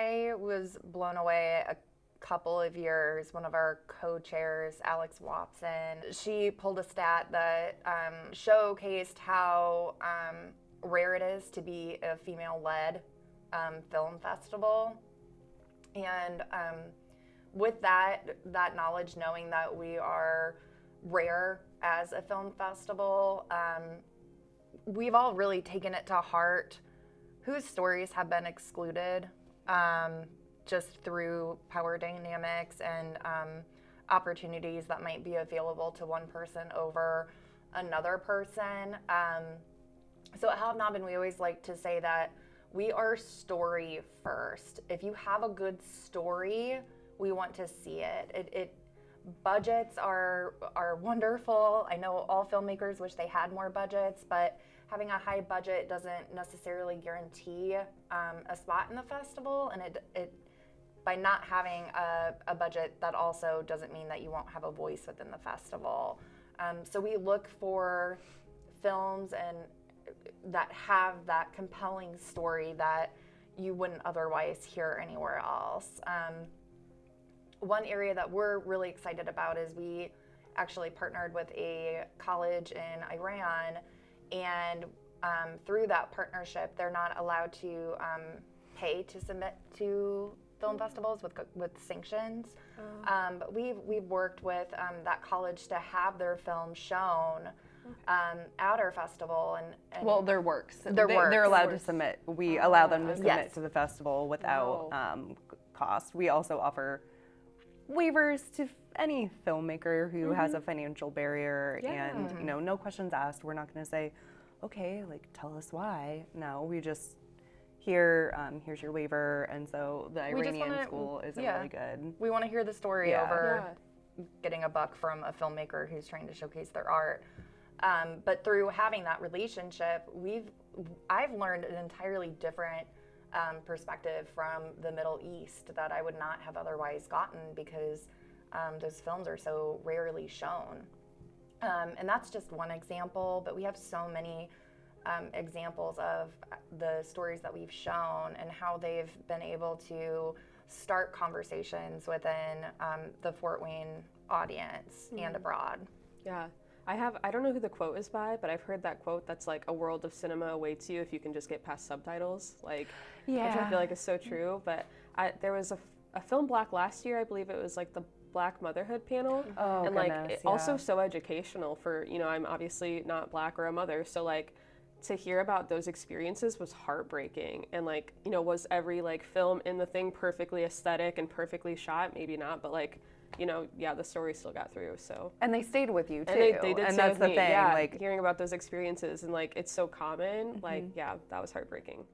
I was blown away a couple of years. One of our co-chairs, Alex Watson, she pulled a stat that showcased how rare it is to be a female-led film festival. And with that knowledge, knowing that we are rare as a film festival, we've all really taken it to heart whose stories have been excluded just through power dynamics and opportunities that might be available to one person over another person. So at Hobnobben, we always like to say that we are story first. If you have a good story, we want to see it. Budgets are wonderful. I know all filmmakers wish they had more budgets, but having a high budget doesn't necessarily guarantee a spot in the festival. And it by not having a budget, that also doesn't mean that you won't have a voice within the festival. So we look for films and that have that compelling story that you wouldn't otherwise hear anywhere else. One area that we're really excited about is we actually partnered with a college in Iran, and through that partnership, they're not allowed to pay to submit to film festivals with sanctions. But we've worked with that college to have their film shown at our festival, and well, their works. Works. They're allowed to submit. We allow them to submit to the festival without cost. We also offer waivers to any filmmaker who has a financial barrier, and no questions asked. We're not going to say, okay, like tell us why. No, we just here's your waiver, and so the Iranian school isn't really good. We want to hear the story over getting a buck from a filmmaker who's trying to showcase their art. But through having that relationship, I've learned an entirely different perspective from the Middle East that I would not have otherwise gotten, because those films are so rarely shown. And that's just one example, but we have so many examples of the stories that we've shown and how they've been able to start conversations within the Fort Wayne audience and abroad. Yeah. I don't know who the quote is by, but I've heard that quote that's like, a world of cinema awaits you if you can just get past subtitles, like, which I feel like is so true. But there was a film Black last year, I believe it was like the Black Motherhood panel. Oh, and goodness, like also so educational for, I'm obviously not Black or a mother, so like to hear about those experiences was heartbreaking. And like, was every like film in the thing perfectly aesthetic and perfectly shot? Maybe not, but like, the story still got through. So and they stayed with you too. And they did. And that's the thing. Yeah, like hearing about those experiences, and like it's so common. Like that was heartbreaking.